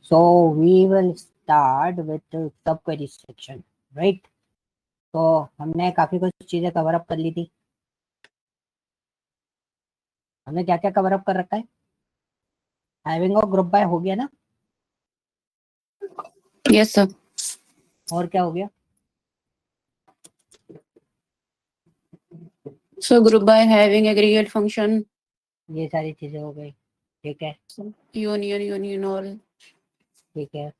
So we will start with the subquery section, right? तो हमने काफी कुछ चीजें कवर अप कर ली थी। हमने क्या क्या कवर अप कर रखा है? हैविंग और ग्रुप बाय हो गया ना? Yes sir. और क्या हो गया? So group by having aggregate function, ये सारी चीजें हो गई, ठीक है। यूनियन ऑल, ठीक है।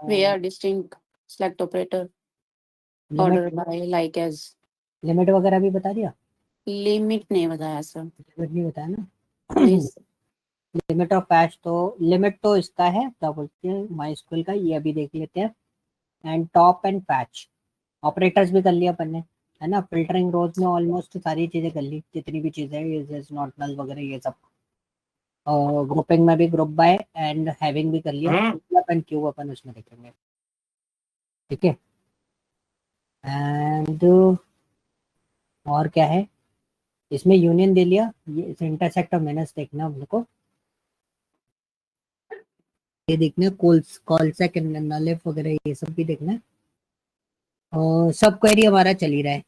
Where distinct, select operator, limit, order by, like as. Limit वगैरह भी बता दिया? लिमिट नहीं बताया सर। लिमिट नहीं बताया ना? नहीं sir। लिमिट ऑफ पैच तो, लिमिट तो इसका है, क्या बोलते हैं, माई स्कूल का, ये अभी देख लेते हैं। And top and patch operators भी कर लिया अपन ने, है ना। फिल्टरिंग रोज में ऑलमोस्ट सारी चीजें कर ली, जितनी भी चीजें इज नॉट नल वगैरह ये सब। ग्रुपिंग में भी ग्रुप बाय एंड हैविंग भी कर लिया। एंड क्यू अपन उसमें देखेंगे, ठीक है। एंड और क्या है इसमें? यूनियन दे लिया, ये इंटरसेक्ट और माइनस देखना हम लोग को, ये देखना कॉल सेक नलिफ वगैरह ये सब भी देखना है। सब क्वेरी हमारा चल ही रहा है,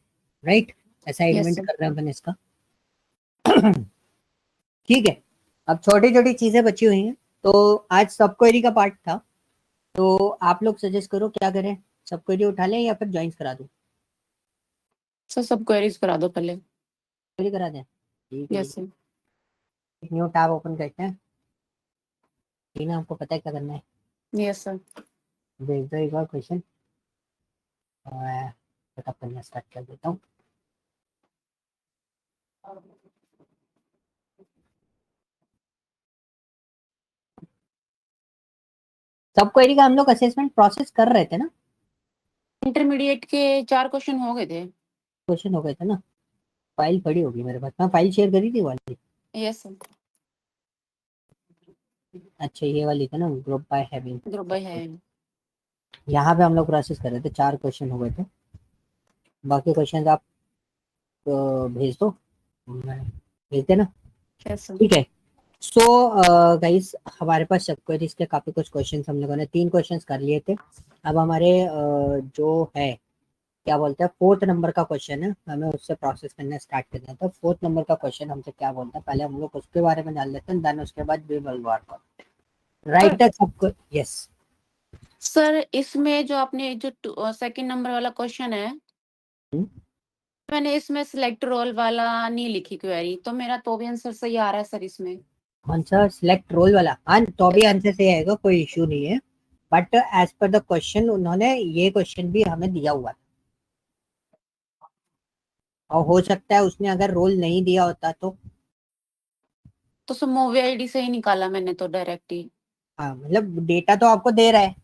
राइट? Yes assignment sir. कर रहे हैं अपन इसका। ठीक है। अब छोटी छोटी चीजें बची हुई हैं, तो आज सब क्वेरी का पार्ट था, तो आप लोग सजेस्ट करो क्या करें, सब क्वेरी उठा लें या फिर ज्वाइन करा दूं? सर सब क्वेरीज करा दो पहले। क्वेरी करा दें, ठीक है जी। Yes sir. एक न्यू टैब ओपन करते हैं, ठीक है। आपको पता है क्या करना है, यस सर। भेज दो एक बार क्वेश्चन, सेटअप करना स्टार्ट कर देता हूँ। सब क्वेरी का हम लोग असेसमेंट प्रोसेस कर रहे थे ना? इंटरमीडिएट के 4 क्वेश्चन हो गए थे। क्वेश्चन हो गए थे ना? फाइल पड़ी होगी मेरे पास, मैं फाइल शेयर करी थी वाली। Yes sir. अच्छा ये वाली थी ना, group by having. Group by है। यहाँ पे हम लोग प्रोसेस कर रहे थे, 4 क्वेश्चन हो गए थे। बाकी क्वेश्चन आप भेज दो, मैं भेज देना, यस सर। ठीक है। सो गाइस हमारे पास सब क्वेरीज के काफी कुछ क्वेश्चंस हम लोगों ने 3 क्वेश्चंस कर लिए थे। अब हमारे जो है क्या बोलते हैं, 4th नंबर का क्वेश्चन है, हमें उससे प्रोसेस करना स्टार्ट करना था। 4th नंबर का क्वेश्चन हमसे क्या बोलता है, पहले हम लोग उसके बारे में जान लेते हैं, देन उसके बाद we will work on right सबको। यस सर इसमें जो आपने जो सेकंड नंबर वाला क्वेश्चन है, मैंने इसमें सिलेक्ट रोल वाला नहीं लिखी क्वेरी, तो मेरा तो भी आंसर सही आ रहा है सर इसमें। कौन सा सिलेक्ट रोल वाला? हाँ तो भी आंसर सही आएगा, कोई इशू नहीं है। But as per the question उन्होंने ये क्वेश्चन भी हमें दिया हुआ था, और हो सकता है उसने अगर रोल नहीं दिया होता तो। तो सर मूवी आईडी से ही निकाला मैंने तो डायरेक्ट ही। हाँ मतलब डेटा तो आपको दे रहा है,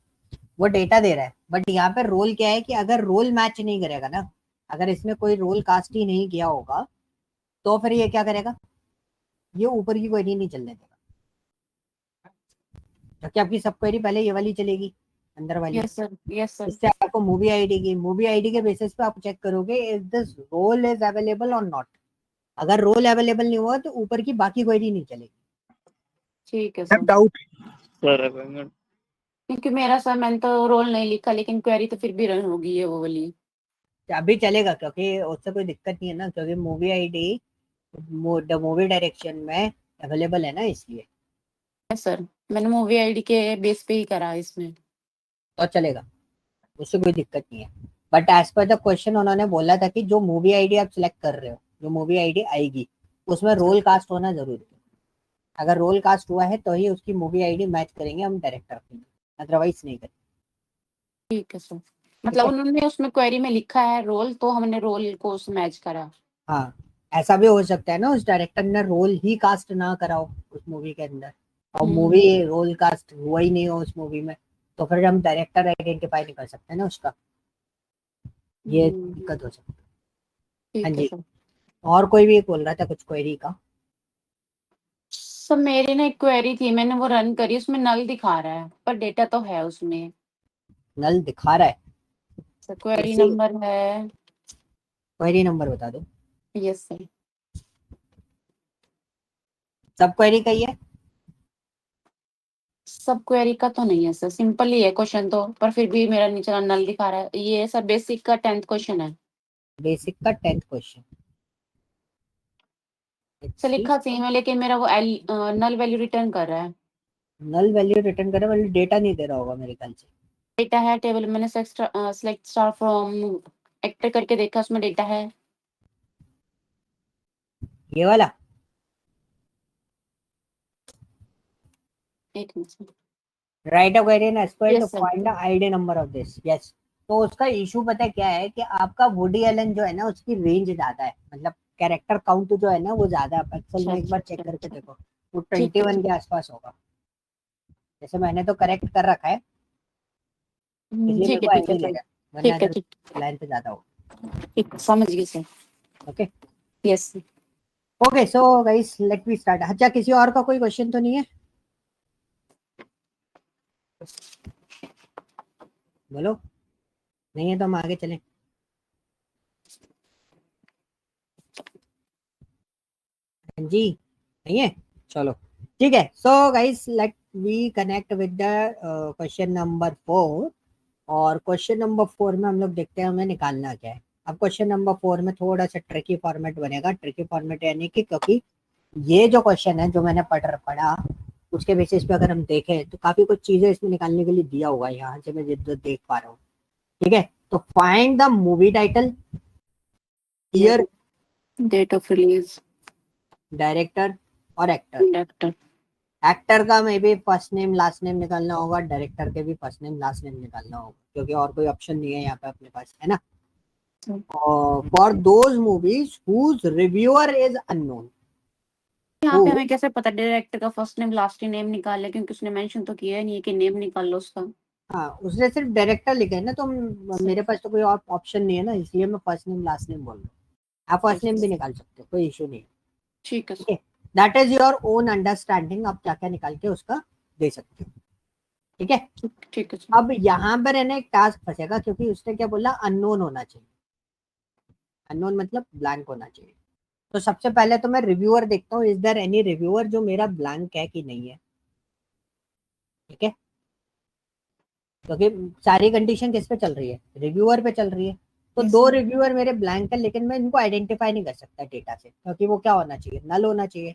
वो डेटा दे रहा है, बट यहाँ पे रोल क्या है कि अगर रोल मैच नहीं करेगा ना, अगर इसमें कोई रोल कास्ट ही नहीं किया होगा, तो फिर ये क्या करेगा, ये ऊपर की क्वेरी नहीं चलने देगा। जबकि आपकी सब क्वेरी पहले ये वाली चलेगी, अंदर वाली। Yes sir. Yes sir. इससे आपको मूवी आईडी के बेसिस पे आप चेक करोगे is this role is available और नॉट। अगर रोल अवेलेबल नहीं हुआ तो ऊपर की बाकी क्वेरी नहीं चलेगी। ठीक है सर। डाउट सर क्योंकि मेरा सर मैंने तो रोल नहीं लिखा, लेकिन क्वेरी तो फिर भी रन होगी है वो वाली। अभी चलेगा, क्योंकि उससे कोई दिक्कत नहीं है ना, क्योंकि movie ID the movie direction में अवेलेबल है ना, इसलिए यस सर, मैंने मूवी आईडी के बेस पे ही करा इसमें। तो चलेगा, उससे कोई दिक्कत नहीं है। But as per the question उन्होंने बोला था कि जो मूवी आईडी आप सिलेक्ट कर रहे हो, जो मूवी आईडी आएगी, उसमें रोल कास्ट होना जरूरी है। अगर रोल कास्ट हुआ है तो ही उसकी मूवी आईडी मैच करेंगे हम डायरेक्टर के, अदरवाइज नहीं करेंगे। ठीक है सर। ठीक मतलब है। उन्होंने उसमें क्वेरी में लिखा है रोल, तो हमने रोल को उस मैच करा। हाँ ऐसा भी हो सकता है ना, उस डायरेक्टर ने रोल ही कास्ट ना कराओ उस मूवी के अंदर, और मूवी रोल कास्ट हुआ ही नहीं हो उस मूवी में, तो फिर हम डायरेक्टर आइडेंटिफाई नहीं कर सकते ना उसका, ये दिक्कत हो सकती है। हाँ ठीक है जी। सर। और कोई भी बोल रहा था कुछ क्वेरी का? सर मेरी ना एक क्वेरी थी, मैंने वो रन करी, उसमें नल दिखा रहा है पर डेटा तो है उसमें। नल दिखा रहा है? सर क्वेरी इसी नंबर है। क्वेरी नंबर बता दो। Yes sir. सब क्वेरी का ही है? सब क्वेरी का तो नहीं है सर, सिंपल ही है क्वेश्चन तो, पर फिर भी मेरा नीचे नल दिखा रहा है। ये सर बेसिक का 10th क्वेश्चन है। बेसिक का 10th क्वेश्चन। सर लिखा सेम है, लेकिन मेरा वो नल वैल्यू रिटर्न कर रहा है। नल वैल्यू रिटर्न करे मतलब डेटा नहीं दे रहा होगा मेरे ख्याल से। डेटा है टेबल, मैंने सेलेक्ट स्टार फ्रॉम एक्टर करके देखा, उसमें डेटा है। ये वाला। एक minute. Write a query and esquire to yes sir. Find the ID number of this. Yes. तो उसका इशू पता है क्या है कि आपका वुडी एलन जो है ना उसकी रेंज ज्यादा है, मतलब कैरेक्टर काउंट जो है ना वो ज्यादा है। एक्चुअल अच्छा में एक अच्छा बार चेक अच्छा करके अच्छा। देखो, वो ठीक है 21 ठीक के आसपास होगा। जैसे मैंने तो करेक्ट कर रखा है, इसलिए मेरे ठीक है को ठीक है आईडी ले सर। रहा है, वरना ठीक है अदर ठीक। लाइन पे ज्यादा होगा। ठीक समझ गई sir. Okay. Yes. Okay so guys let me start. अच्छा किसी और का कोई क्वेश्चन तो नहीं है? बोलो। नहीं है तो हम आगे चलें। हाँ जी। नहीं है। चलो ठीक है। So guys let we connect with the question number 4। और क्वेश्चन नंबर 4 में हम लोग देखते हैं हमें निकालना क्या है। अब क्वेश्चन नंबर 4 में थोड़ा सा ट्रिकी फॉर्मेट बनेगा। ट्रिकी फॉर्मेट यानी कि क्योंकि ये जो क्वेश्चन है जो मैंने पढ़ा उसके बेसिस पे अगर हम देखें तो काफी कुछ चीजें इसमें निकालने के लिए दिया हुआ है, यहाँ से मैं जो देख पा रहा हूँ। ठीक है। तो find the movie title, year, date of release. Director और एक्टर। डॉक्टर। एक्टर का मे भी फर्स्ट नेम लास्ट नेम निकालना होगा, डायरेक्टर के भी फर्स्ट नेम लास्ट नेम निकालना होगा, क्योंकि और कोई ऑप्शन नहीं है यहाँ पे अपने पास, है ना। For those movies whose reviewer is unknown. यहाँ पे हमें कैसे पता डायरेक्टर का फर्स्ट नेम लास्ट नेम निकाले, क्योंकि उसने मेंशन तो किया ही नहीं है कि नेम निकाल लो उसका। हाँ उसने सिर्फ डायरेक्टर लिखा है ना, तो मेरे पास तो कोई और ऑप्शन नहीं है ना, इसलिए मैं फर्स्ट नेम लास्ट नेम बोल रहा हूँ। आप फर्स्ट नेम भी निकाल सकते हो, कोई इशू नहीं है। ठीक है ठीक है। That is your own understanding, आप क्या क्या निकाल के उसका दे सकते हो। ठीक है। ठीक है अब यहाँ पर है ना एक टास्क फंसेगा, क्योंकि उसने क्या बोला, अननोन होना चाहिए। अननोन मतलब ब्लैंक होना चाहिए। तो सबसे पहले तो मैं रिव्यूअर देखता हूँ, इज देयर एनी रिव्यूअर जो मेरा ब्लैंक है कि नहीं है। ठीक है। क्योंकि सारी कंडीशन किस पे चल रही है, रिव्यूअर पे चल रही है। तो यस दो सर। रिव्यूअर मेरे ब्लैंक है, लेकिन मैं इनको आइडेंटिफाई नहीं कर सकता डेटा से, क्योंकि वो क्या होना चाहिए, नल होना चाहिए।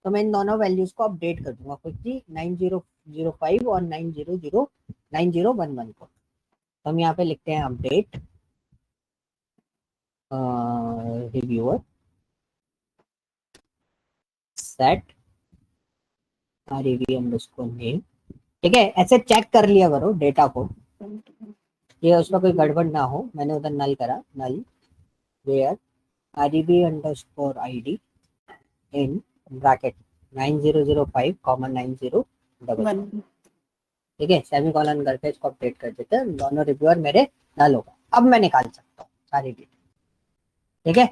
तो मैं इन दोनों वैल्यूज को अपडेट कर दूंगा क्विकली, 9005 और 9011 को। तो हम यहाँ पे लिखते हैं अपडेट रिव्यूअर सेट REV_name। ठीक है। ऐसे चेक कर लिया करो डेटा को, ये उसमें कोई गड़बड़ ना हो। मैंने उधर नल करा, null where REV_ID in bracket 9005, 90. One. ठीक है। सेमी कॉलन करके इसको अपडेट कर देते हैं, दोनों रिव्यूअर मेरे नल होगा। अब मैं निकाल सकता हूँ सारी डेटा। ठीक है।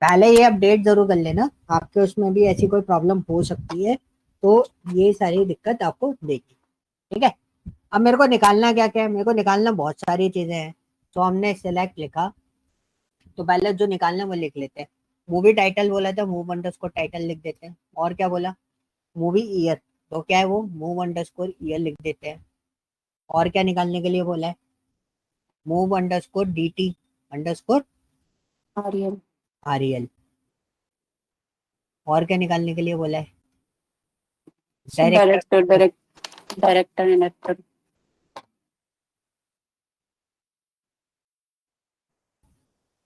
पहले ये अपडेट जरूर कर लेना, आपके उसमें भी ऐसी कोई प्रॉब्लम हो सकती है, तो ये सारी दिक्कत आपको देगी। ठीक है। अब मेरे को निकालना क्या क्या है, मेरे को निकालना बहुत सारी चीजें हैं। तो हमने सिलेक्ट लिखा, तो पहले जो निकालना है वो लिख लेते हैं। मूवी टाइटल बोला था, मूव अंडरस्कोर टाइटल लिख देते हैं। और क्या बोला, मूवी ईयर, तो क्या है वो, मूव अंडरस्कोर ईयर लिख देते हैं। और क्या निकालने के लिए बोला है, move underscore DT underscore Aryan. REL। और क्या निकालने के लिए बोला है, sir director. Director and actor.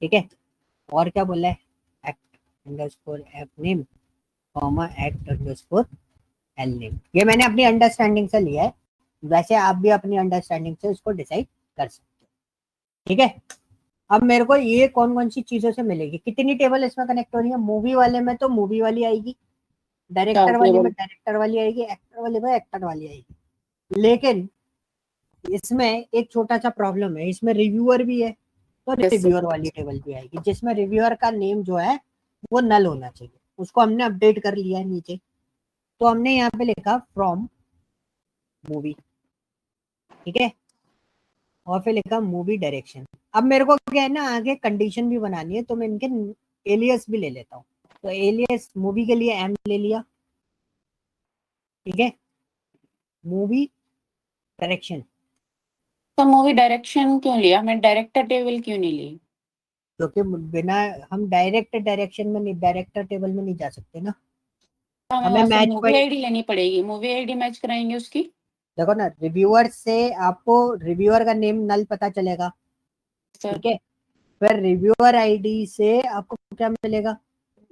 ठीक है। और क्या बोला है, act underscore F name comma act underscore L name. ये मैंने अपनी अंडरस्टैंडिंग से लिया है, वैसे आप भी अपनी अंडरस्टैंडिंग से इसको डिसाइड कर सकते हो। ठीक है। अब मेरे को ये कौन कौन सी चीजों से मिलेगी, कितनी टेबल इसमें कनेक्ट हो रही है, मूवी वाले में तो मूवी वाली आएगी, चार डायरेक्टर वाले में टेबल। डायरेक्टर वाली आएगी, एक्टर वाले में एक्टर वाली आएगी। लेकिन इसमें एक छोटा सा प्रॉब्लम है, इसमें रिव्यूअर भी है, तो यस सर। रिव्यूअर वाली टेबल भी आएगी, जिसमें रिव्यूअर का नेम जो है वो नल होना चाहिए। उसको हमने अपडेट कर लिया है नीचे। तो हमने यहाँ पे लिखा फ्रॉम मूवी। ठीक है। और फिर लिखा मूवी डायरेक्शन। अब मेरे को क्या है ना, आगे कंडीशन भी बनानी है, तो मैं इनके एलियस भी ले लेता हूँ। तो एलियस मूवी के लिए M ले लिया। ठीक है। मूवी डायरेक्शन, तो मूवी डायरेक्शन क्यों लिया, मैं डायरेक्टर टेबल क्यों नहीं ली? क्योंकि बिना हम डायरेक्ट डायरेक्शन में नहीं, डायरेक्टर टेबल में नहीं जा सकते ना, तो हमें हमें वहां से मैच मूवी पॉइंट। आईडी लेनी पड़ेगी, मूवी आईडी मैच कराएंगे उसकी। देखो ना, रिव्यूअर से आपको रिव्यूअर का नेम नल पता चलेगा, सर ठीक है, फिर रिव्यूअर आईडी से आपको क्या मिलेगा,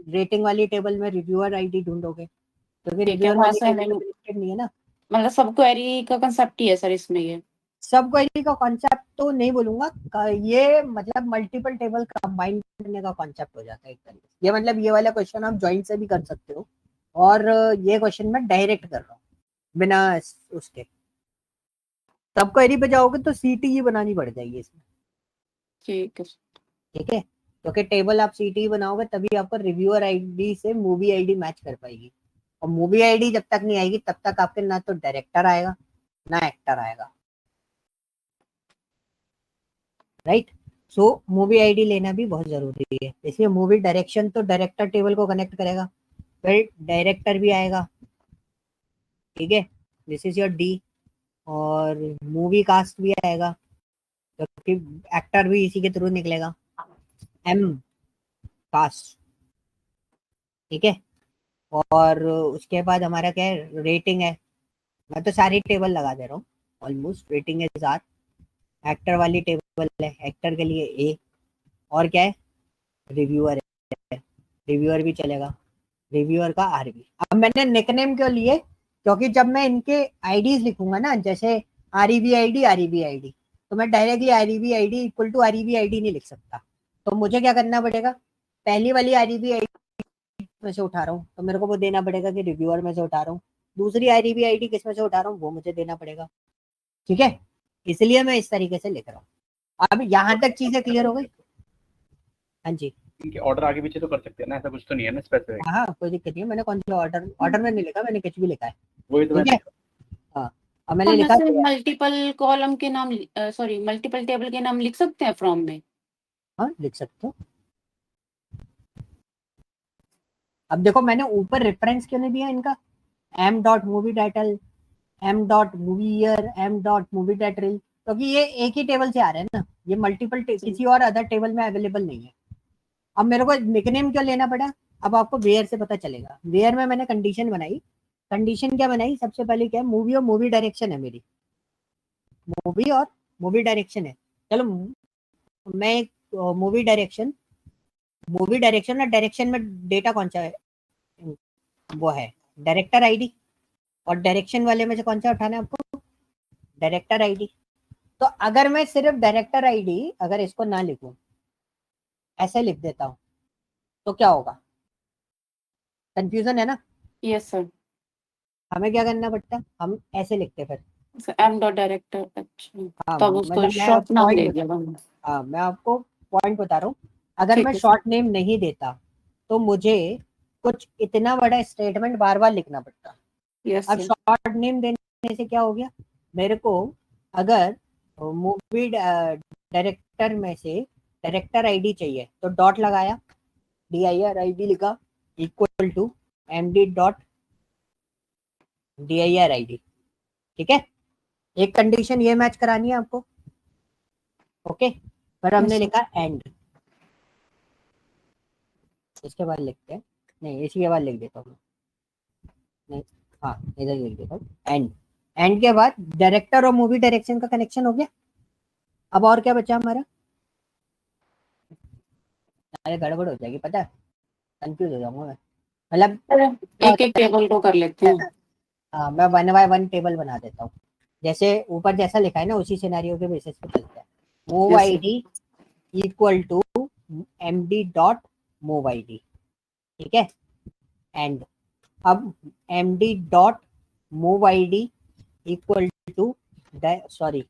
रेटिंग वाली टेबल में रिव्यूअर आईडी ढूंढोगे, क्योंकि ठीक है, रिव्यूअर वहां वाली से टेबल हमें में लिस्टेड नहीं है ना। मतलब सब क्वेरी का कंसेप्ट ही है सर इसमें ये। सब क्वेरी का कॉन्सेप्ट तो नहीं बोलूंगा, ये मतलब मल्टीपल टेबल कंबाइन करने का कॉन्सेप्ट हो जाता है एक तरीके से। ये मतलब ये वाला क्वेश्चन आप ज्वाइन से भी कर सकते हो, और ये क्वेश्चन मैं डायरेक्ट कर रहा हूँ बिना उसके। सब क्वेरी पे जाओगे तो सीटी बनानी पड़ जाएगी इसमें, ठीक है। ठीक है, क्योंकि टेबल आप सीटी बनाओगे तभी आपको रिव्यूअर आईडी से मूवी आईडी मैच कर पाएगी, और मूवी आईडी जब तक नहीं आएगी तब तक आपके ना तो डायरेक्टर आएगा ना एक्टर आएगा, राइट। सो मूवी आईडी लेना भी बहुत जरूरी है, इसलिए मूवी डायरेक्शन तो डायरेक्टर टेबल को कनेक्ट करेगा, फिर डायरेक्टर भी आएगा, ठीक है, दिस इज योर डी, और मूवी कास्ट भी आएगा, क्योंकि एक्टर भी इसी के थ्रू निकलेगा, एम कास्ट, ठीक है, और उसके बाद हमारा क्या है, रेटिंग है। मैं तो सारी टेबल लगा दे रहा हूँ, ऑलमोस्ट रेटिंग है 7, एक्टर वाली टेबल है, एक्टर के लिए ए, और क्या है, रिव्यूअर है, रिव्यूअर भी चलेगा, रिव्यूअर का आरबी। अब मैंने निकनेम क्यों लिए, क्योंकि जब मैं इनके आईडीज लिखूंगा ना, जैसे आरईबी आईडी, तो मैं directly REB ID equal to REB ID नहीं लिख सकता, तो मुझे क्या करना पड़ेगा, पहली वाली आरईबी आईडी में से उठा रहा हूँ तो मेरे को वो देना पड़ेगा कि रिव्यूअर में से उठा रहा हूँ, दूसरी आरईबी आईडी किस में से उठा रहा हूँ वो मुझे देना पड़ेगा, ठीक है, इसलिए मैं इस तरीके से लिख रहा हूँ। अब यहाँ तक चीजें क्लियर हो गई। हाँ जी, इनके ऑर्डर आगे पीछे तो कर सकते हैं ना, ऐसा कुछ तो नहीं है ना स्पेसिफिक। हाँ कोई दिक्कत नहीं है, मैंने कौन सा ऑर्डर ऑर्डर में नहीं लिखा, मैंने कुछ भी लिखा है, वही तो ठीक मैंने है, देखा। हाँ, अब मैंने हम लिखा ऐसे है, मल्टीपल कॉलम के नाम, सॉरी मल्टीपल टेबल के नाम लिख सकते हैं फ्रॉम में। हाँ लिख सकते हो। अब देखो मैंने ऊपर रेफरेंस क्यों नहीं दिया इनका, M dot movie title, M dot movie year, M dot movie title, क्योंकि ये एक ही टेबल से आ रहे हैं ना, ये मल्टीपल किसी और अदर टेबल में अवेलेबल नहीं है। अब मेरे को निकनेम क्यों लेना पड़ा, अब आपको वेयर से पता चलेगा, वेयर में मैंने कंडीशन बनाई, कंडीशन क्या बनाई, सबसे पहले क्या है, मूवी और मूवी डायरेक्शन है मेरी, मूवी और मूवी डायरेक्शन है, चलो मैं एक मूवी डायरेक्शन और डायरेक्शन में डेटा कौन सा है, वो है डायरेक्टर आईडी, और डायरेक्शन वाले में से कौन सा उठाना है आपको, डायरेक्टर आईडी। तो अगर मैं सिर्फ डायरेक्टर आईडी अगर इसको ना लिखूं, ऐसे लिख देता हूं, तो क्या होगा, कंफ्यूजन है ना, यस सर। हमें क्या करना पड़ता, हम ऐसे लिखते फिर, एम डॉट डायरेक्टर, अच्छा हाँ तब उसको मतलब मैं शॉर्ट नाम पॉइंट दे बता, दिया हमने। हाँ मैं आपको पॉइंट बता रहा हूँ, अगर मैं ठीक है सर। शॉर्ट नेम नहीं देता तो मुझे कुछ इतना बड़ा स्टेटमेंट बार बार लिखना पड़ता। यस अब सर। शॉर्ट नेम देने से क्या हो गया, मेरे को अगर मूवी डायरेक्टर में से डायरेक्टर आईडी चाहिए तो डॉट लगाया, DIR आईडी लिखा, equal to MD dot DIR ID, ठीक है, एक कंडीशन ये मैच करानी है आपको, ओके, पर हमने यस सर। लिखा एंड, इसके बाद लिखते हैं, नहीं इसी के बाद लिख देता हूँ, नहीं, हाँ इधर लिख देता हूँ एंड, एंड के बाद डायरेक्टर और मूवी डायरेक्शन का कनेक्शन हो गया। अब और क्या बचा हमारा, अरे गड़बड़ हो जाएगी पता है, कंफ्यूज हो जाऊंगा मैं, मतलब क्या एक एक होता टेबल को कर लेते है हैं। ना, हाँ मैं 1 बाय 1 टेबल बना देता हूँ, जैसे ऊपर जैसा लिखा है ना उसी सिनेरियो के बेसिस पे चलते हैं, move yes sir. ID equal to MD dot move ID, ठीक है, एंड अब MD dot move ID equal to, sorry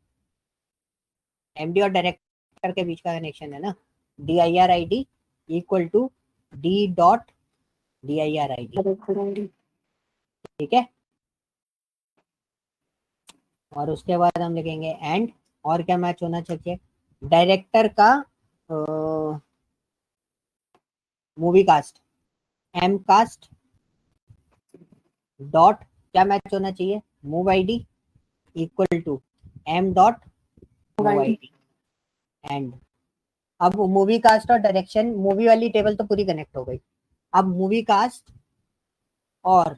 MD और डायरेक्टर के बीच का कनेक्शन है ना, DIR ID equal to D dot DIR ID, director ID. ठीक है, और उसके बाद हम लिखेंगे एंड, और क्या मैच होना चाहिए, डायरेक्टर का movie cast, M cast dot क्या मैच होना चाहिए, move ID equal to m dot move ID and अब मूवी कास्ट और डायरेक्शन, मूवी वाली टेबल तो पूरी कनेक्ट हो गई। अब मूवी कास्ट और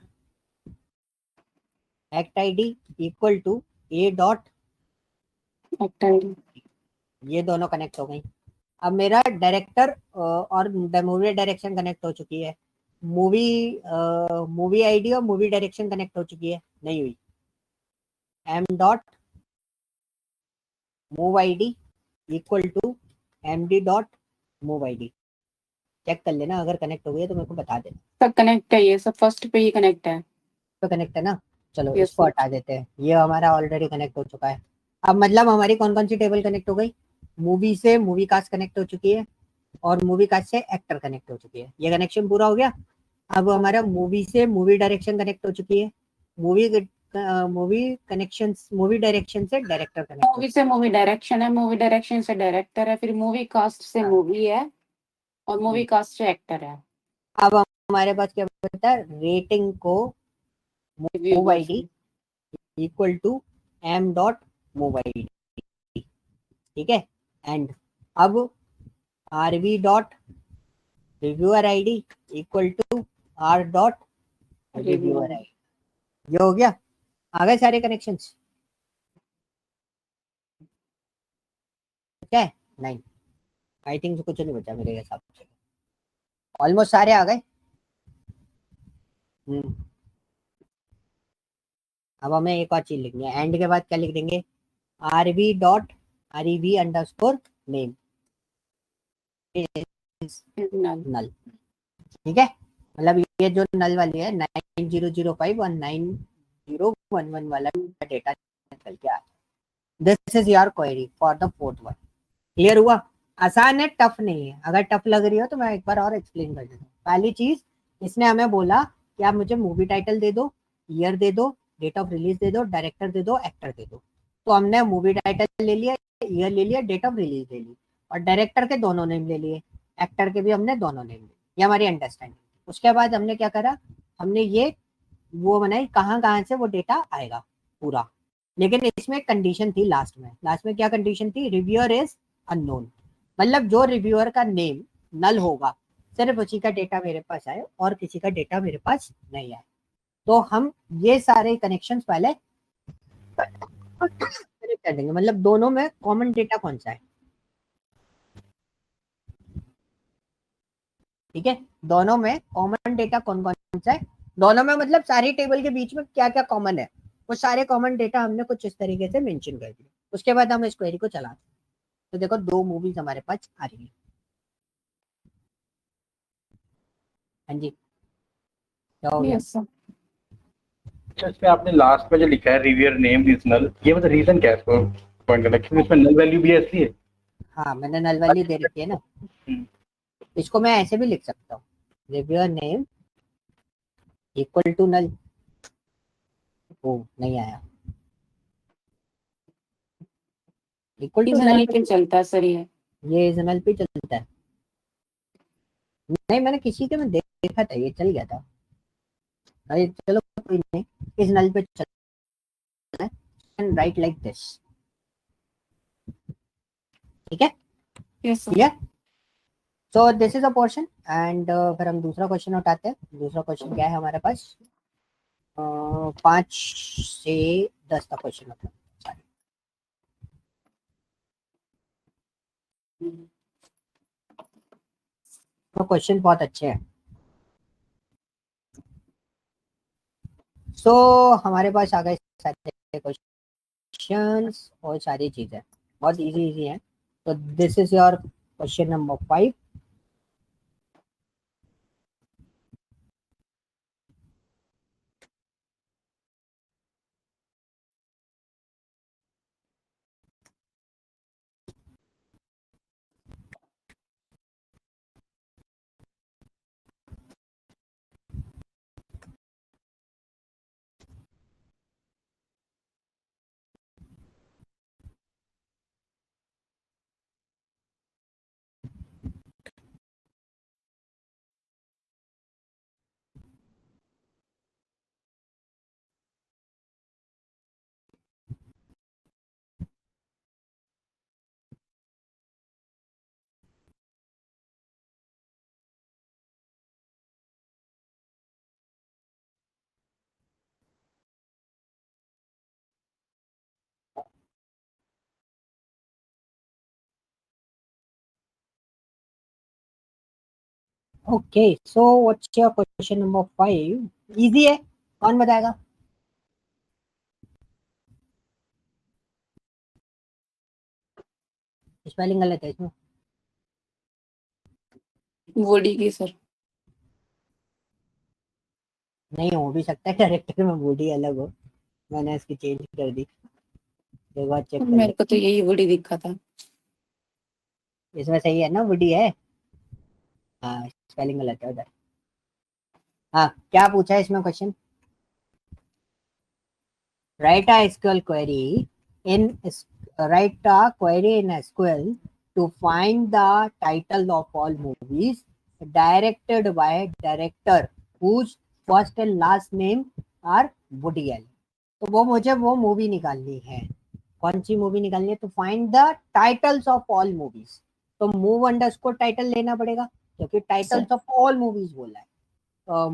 act ID equal to a dot, ये दोनों कनेक्ट हो गई। अब मेरा डायरेक्टर और मूवी डायरेक्शन कनेक्ट हो चुकी है। मूवी आईडी और मूवी डायरेक्शन कनेक्ट हो चुकी है, नहीं हुई। m dot move ID equal to md dot move ID. Check कर लेना, अगर कनेक्ट हो गई है तो मेरे को बता देना। सब कनेक्ट है, ये सब फर्स्ट पे ही कनेक्ट है। तो कनेक्ट है ना, चलो Yes, इसको sir. हटा देते हैं, ये हमारा ऑलरेडी कनेक्ट हो चुका है। अब मतलब हमारी कौन कौन सी टेबल कनेक्ट हो गई? मूवी से मूवी कास्ट कनेक्ट हो चुकी है और मूवी कास्ट से एक्टर कनेक्ट हो चुकी है, ये कनेक्शन पूरा हो गया। अब हमारा मूवी से मूवी डायरेक्शन कनेक्ट हो चुकी है, movie movie connection, movie direction से डायरेक्टर कनेक्ट मूवी से मूवी डायरेक्शन है, मूवी डायरेक्शन से डायरेक्टर है, फिर मूवी कास्ट से हाँ। मूवी है और मूवी कास्ट से एक्टर है। अब हमारे पास क्या बचा है? रेटिंग को move ID equal to m dot move ID, ठीक है। एंड अब rv dot reviewer ID equal to r dot reviewer ID. ये हो गया, आ गए सारे कनेक्शंस? क्या है? नहीं, आई थिंक कुछ नहीं बचा मेरे हिसाब से, ऑलमोस्ट सारे आ गए। अब हमें एक और चीज लिखनी है, एंड के बाद क्या लिख देंगे? rv dot rev underscore name null, ठीक है। मतलब ये जो नल वाली है 9005 और 9011 वाला डेटा निकल के आ, this is your query for the fourth one. Clear हुआ? आसान है, टफ नहीं है। अगर टफ लग रही हो तो मैं एक बार और एक्सप्लेन कर देता हूँ। पहली चीज, इसने हमें बोला कि आप मुझे मूवी टाइटल दे दो, ईयर दे दो, डेट ऑफ रिलीज दे दो, डायरेक्टर दे दो, एक्टर दे दो। तो हमने मूवी टाइटल ले लिया, ईयर ले लिया, डेट ऑफ रिलीज ले ली, और डायरेक्टर के दोनों नेम ले लिए, एक्टर के भी हमने दोनों नेम लिए। ये हमारी अंडरस्टैंडिंग। उसके बाद हमने क्या करा? हमने ये वो बनाई कहाँ कहाँ से वो डेटा आएगा पूरा। लेकिन इसमें कंडीशन थी लास्ट में क्या कंडीशन थी? रिव्यूअर इज अननोन, मतलब जो रिव्यूअर का नेम नल होगा सिर्फ उसी का डेटा मेरे पास आए और किसी का डेटा मेरे पास नहीं आए। तो हम ये सारे कनेक्शंस पहले कनेक्ट कर देंगे, मतलब दोनों में कॉमन डेटा कौन सा है, ठीक है। दोनों में कॉमन डेटा कौन कौन सा है, दोनों में मतलब सारी टेबल के बीच में क्या क्या कॉमन है, वो सारे कॉमन डेटा हमने कुछ इस तरीके से मेंशन कर दिए। उसके बाद हम इस क्वेरी को चलाते हैं। तो देखो दो मूवीज हमारे पास आ रही है। हाँ जी, क्या हो गया? Yes, sir. अच्छा, इसमें आपने लास्ट में जो लिखा है रिव्यूअर नेम इज नल, ये मतलब रीजन क्या है इसको पॉइंट करना, क्योंकि इसमें नल वैल्यू भी है इसलिए? हाँ, मैंने नल वैल्यू दे रखी है ना, इसको मैं ऐसे भी लिख सकता हूँ, reviewer name equal to null. ओ नहीं आया, इक्वल टू नल सीजनल पे चलता है सर ये इस नल पे चलता है। नहीं, मैंने किसी के में देखा था, ये चल गया था। अरे चलो कोई नहीं, इस नल पे चलता है एंड राइट लाइक दिस, ठीक है। Yes, sir. Clear? So this is a portion and फिर हम दूसरा क्वेश्चन उठाते हैं। दूसरा क्वेश्चन क्या है हमारे पास? 5 से 10 का क्वेश्चन होता है। तो क्वेश्चन बहुत अच्छे हैं। सो हमारे पास आ गए सारे क्वेश्चंस और सारी चीजें बहुत इजी इजी हैं। तो this is your question number 5। Okay, so what's your question number 5? Easy है, कौन बताएगा? स्पेलिंग गलत है इसमें। वुडी की सर। नहीं हो भी सकता है कैरेक्टर में वुडी अलग हो, मैंने इसकी चेंज कर दी, एक बार चेक कर मेरे ले। को तो यही वुडी दिखा था। इसमें सही है ना, वुडी है। हाँ, स्पेलिंग गलत है उधर। हाँ, क्या पूछा है इसमें question? write a SQL query in write a query in SQL to find the title of all movies directed by director whose first and last name are Woody Allen। तो वो मुझे वो मूवी निकालनी है। कौन सी मूवी निकालनी है? तो find the titles of all movies. तो मूव अंडरस्कोर टाइटल लेना पड़ेगा क्योंकि टाइटल्स ऑफ ऑल मूवीज बोला है।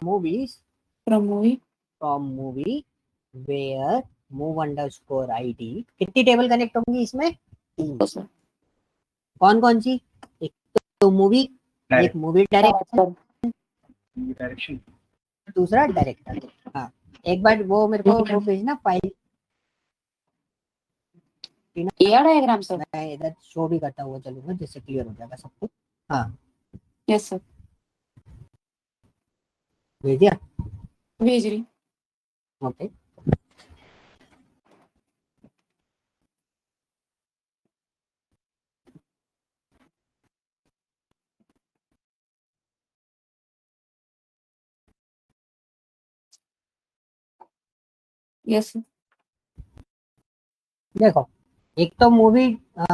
Movies from movie where move underscore ID. कितनी टेबल कनेक्ट होंगी इसमें? 3। सर कौन कौन सी? एक तो मूवी, एक मूवी डायरेक्टर, डायरेक्शन। दूसरा डायरेक्टर। हाँ, एक बार वो मेरे को वो भेजना फाइल, एआर डायग्राम सर। मैं इधर शो भी करता हुआ चलूंगा जिससे क्लियर हो जाएगा सबको। हाँ, यस सर, भेज दिया। भेज रही। Okay, yes sir. देखो, एक तो मूवी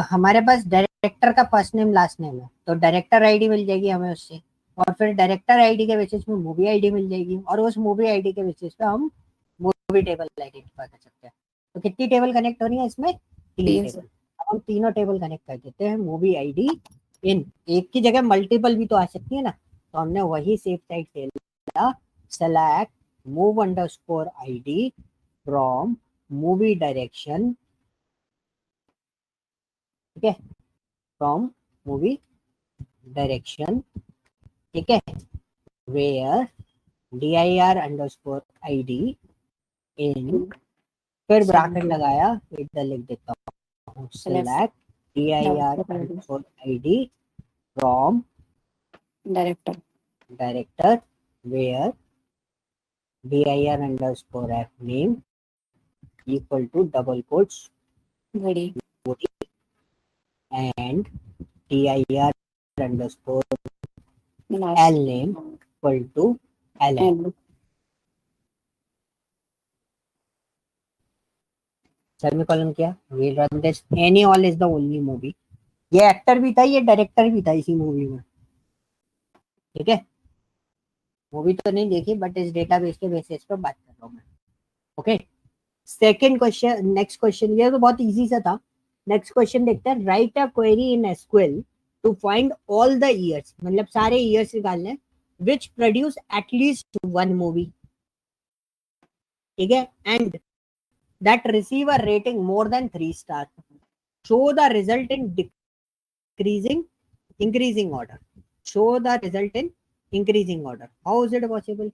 हमारे पास डायरेक्टर का फर्स्ट नेम लास्ट नेम है, तो डायरेक्टर आईडी मिल जाएगी हमें उससे, और फिर डायरेक्टर आईडी के बेसिस में मूवी आईडी मिल जाएगी, और उस मूवी आईडी के बेसिस पे हम मूवी टेबल आइडेंटिफाई कर सकते हैं। तो कितनी टेबल कनेक्ट हो रही है इसमें? 3 3 टेबल। सर। अब हम तीनों टेबल कनेक्ट कर देते हैं। मूवी आईडी इन, एक की जगह मल्टीपल भी तो आ सकती है ना, तो हमने वही सेफ साइड से लिया, select move underscore ID from movie direction, ठीक है, फ्रॉम मूवी डायरेक्शन, ठीक है, वेयर dir_id इन, फिर ब्रैकेट लगाया, इधर लिख देता हूँ select dir_id from director director where dir_f name equal to double quotes Woody and dir_l name equal to ln। Semicolon किया, we run this, Annie Hall is the only movie. ये actor भी था, ये डायरेक्टर भी था इसी movie में, ठीक है। मूवी तो नहीं देखी बट इस डेटाबेस के बेसिस पे बात कर रहा हूँ मैं। Okay, second question, next question, ये तो बहुत इजी सा था। नेक्स्ट क्वेश्चन देखते हैं। Write a query in SQL to find all the years, मतलब सारे ईयर्स निकालने which produce at least one movie, ठीक है, and that receive a rating more than 3 star. Show the result in decreasing increasing order, show the result in increasing order, how is it possible?